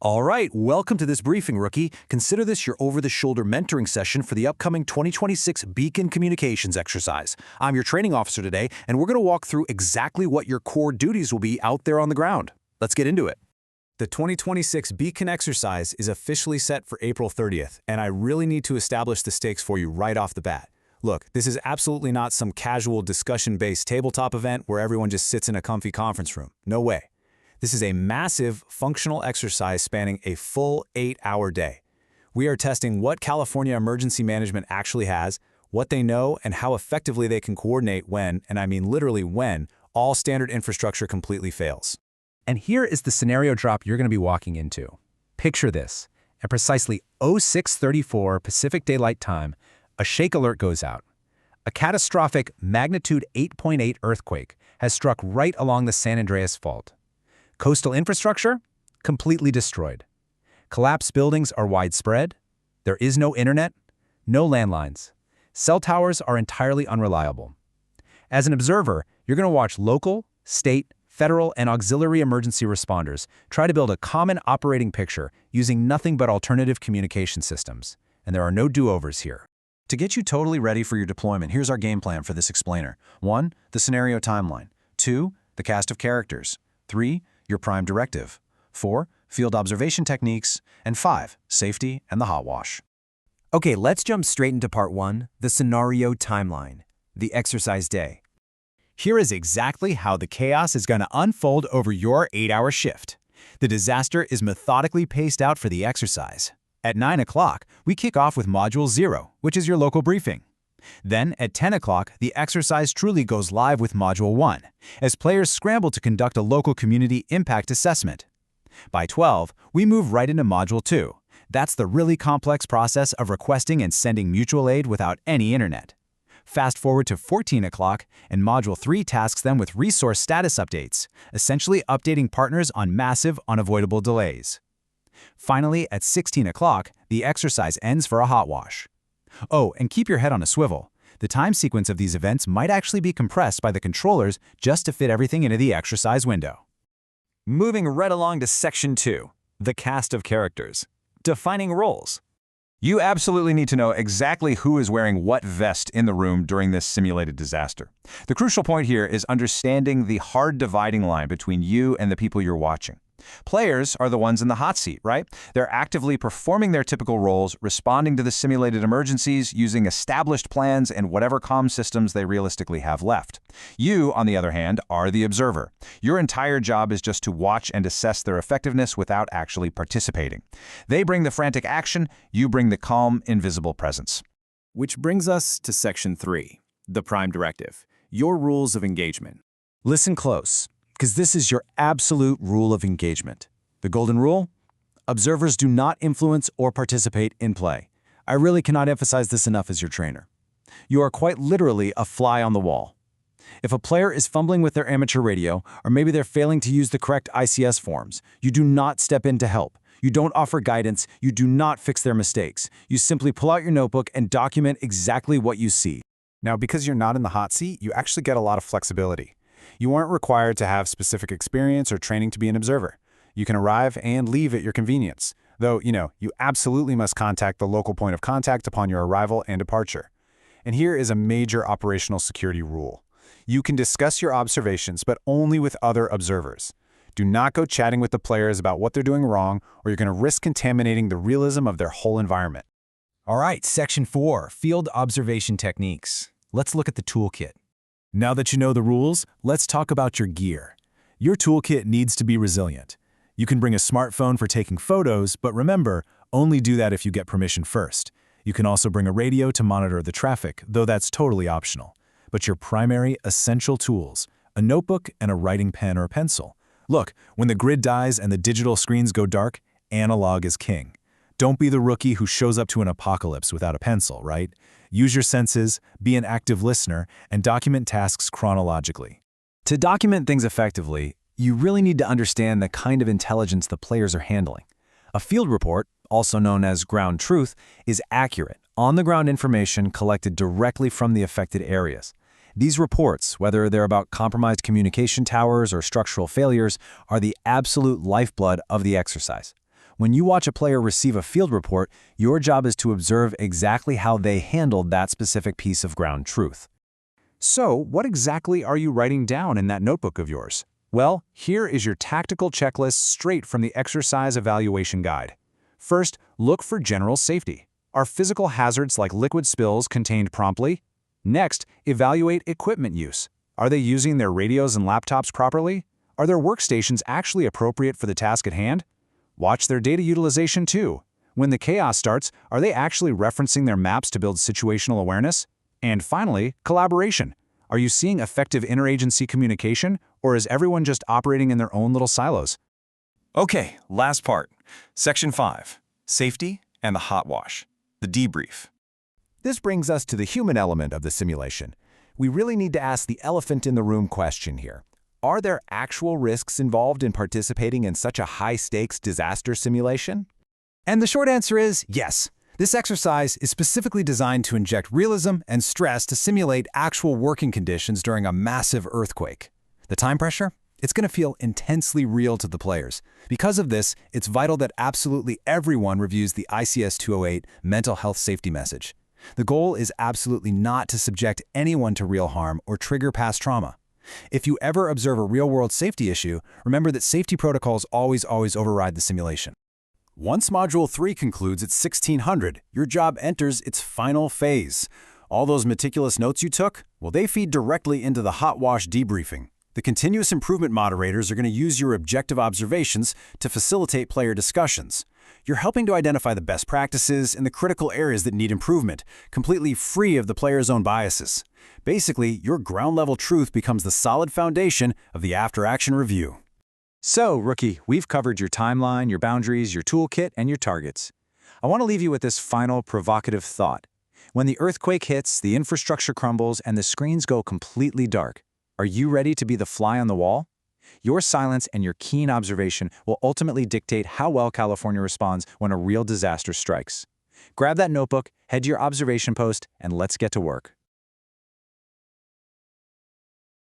All right, welcome to this briefing, rookie. Consider this your over-the-shoulder mentoring session for the upcoming 2026 Beacon Communications exercise. I'm your training officer today, and we're going to walk through exactly what your core duties will be out there on the ground. Let's get into it. The 2026 Beacon exercise is officially set for April 30th, and I really need to establish the stakes for you right off the bat. Look, this is absolutely not some casual discussion-based tabletop event where everyone just sits in a comfy conference room. No way. This is a massive, functional exercise spanning a full 8-hour day. We are testing what California Emergency Management actually has, what they know, and how effectively they can coordinate when, and I mean literally when, all standard infrastructure completely fails. And here is the scenario drop you're going to be walking into. Picture this. At precisely 06:34 Pacific Daylight Time, a shake alert goes out. A catastrophic magnitude 8.8 earthquake has struck right along the San Andreas Fault. Coastal infrastructure? Completely destroyed. Collapsed buildings are widespread. There is no internet, no landlines. Cell towers are entirely unreliable. As an observer, you're going to watch local, state, federal, and auxiliary emergency responders try to build a common operating picture using nothing but alternative communication systems. And there are no do-overs here. To get you totally ready for your deployment, here's our game plan for this explainer. 1. The scenario timeline. 2. The cast of characters. 3. Your prime directive. 4. Field observation techniques. And 5. Safety and the hot wash. Okay, let's jump straight into part 1, the scenario timeline, the exercise day. Here is exactly how the chaos is going to unfold over your 8-hour shift. The disaster is methodically paced out for the exercise. At 9 o'clock, we kick off with Module 0, which is your local briefing. Then, at 10 o'clock, the exercise truly goes live with Module 1, as players scramble to conduct a local community impact assessment. By 12, we move right into Module 2. That's the really complex process of requesting and sending mutual aid without any internet. Fast forward to 14 o'clock, and Module 3 tasks them with resource status updates, essentially updating partners on massive, unavoidable delays. Finally, at 16 o'clock, the exercise ends for a hot wash. Oh, and keep your head on a swivel. The time sequence of these events might actually be compressed by the controllers just to fit everything into the exercise window. Moving right along to Section 2, the cast of characters. Defining roles. You absolutely need to know exactly who is wearing what vest in the room during this simulated disaster. The crucial point here is understanding the hard dividing line between you and the people you're watching. Players are the ones in the hot seat, right? They're actively performing their typical roles, responding to the simulated emergencies, using established plans and whatever comm systems they realistically have left. You, on the other hand, are the observer. Your entire job is just to watch and assess their effectiveness without actually participating. They bring the frantic action, you bring the calm, invisible presence. Which brings us to Section 3, the prime directive, your rules of engagement. Listen close, because this is your absolute rule of engagement. The golden rule? Observers do not influence or participate in play. I really cannot emphasize this enough as your trainer. You are quite literally a fly on the wall. If a player is fumbling with their amateur radio, or maybe they're failing to use the correct ICS forms, you do not step in to help. You don't offer guidance, you do not fix their mistakes. You simply pull out your notebook and document exactly what you see. Now, because you're not in the hot seat, you actually get a lot of flexibility. You aren't required to have specific experience or training to be an observer. You can arrive and leave at your convenience, though, you absolutely must contact the local point of contact upon your arrival and departure. And here is a major operational security rule. You can discuss your observations, but only with other observers. Do not go chatting with the players about what they're doing wrong, or you're going to risk contaminating the realism of their whole environment. All right, Section 4, field observation techniques. Let's look at the toolkit. Now that you know the rules, let's talk about your gear. Your toolkit needs to be resilient. You can bring a smartphone for taking photos, but remember, only do that if you get permission first. You can also bring a radio to monitor the traffic, though that's totally optional. But your primary, essential tools, a notebook and a writing pen or pencil. Look, when the grid dies and the digital screens go dark, analog is king. Don't be the rookie who shows up to an apocalypse without a pencil, right? Use your senses, be an active listener, and document tasks chronologically. To document things effectively, you really need to understand the kind of intelligence the players are handling. A field report, also known as ground truth, is accurate, on-the-ground information collected directly from the affected areas. These reports, whether they're about compromised communication towers or structural failures, are the absolute lifeblood of the exercise. When you watch a player receive a field report, your job is to observe exactly how they handled that specific piece of ground truth. So, what exactly are you writing down in that notebook of yours? Well, here is your tactical checklist straight from the exercise evaluation guide. First, look for general safety. Are physical hazards like liquid spills contained promptly? Next, evaluate equipment use. Are they using their radios and laptops properly? Are their workstations actually appropriate for the task at hand? Watch their data utilization too. When the chaos starts, are they actually referencing their maps to build situational awareness? And finally, collaboration. Are you seeing effective interagency communication, or is everyone just operating in their own little silos? Okay, last part. Section 5. Safety and the hot wash. The debrief. This brings us to the human element of the simulation. We really need to ask the elephant in the room question here. Are there actual risks involved in participating in such a high-stakes disaster simulation? And the short answer is yes. This exercise is specifically designed to inject realism and stress to simulate actual working conditions during a massive earthquake. The time pressure? It's going to feel intensely real to the players. Because of this, it's vital that absolutely everyone reviews the ICS 208 mental health safety message. The goal is absolutely not to subject anyone to real harm or trigger past trauma. If you ever observe a real-world safety issue, remember that safety protocols always override the simulation. Once Module 3 concludes at 1600, your job enters its final phase. All those meticulous notes you took, well, they feed directly into the hot wash debriefing. The continuous improvement moderators are going to use your objective observations to facilitate player discussions. You're helping to identify the best practices and the critical areas that need improvement, completely free of the player's own biases. Basically, your ground-level truth becomes the solid foundation of the after-action review. So, Rookie, we've covered your timeline, your boundaries, your toolkit, and your targets. I want to leave you with this final provocative thought. When the earthquake hits, the infrastructure crumbles, and the screens go completely dark, are you ready to be the fly on the wall? Your silence and your keen observation will ultimately dictate how well California responds when a real disaster strikes. Grab that notebook, head to your observation post, and let's get to work.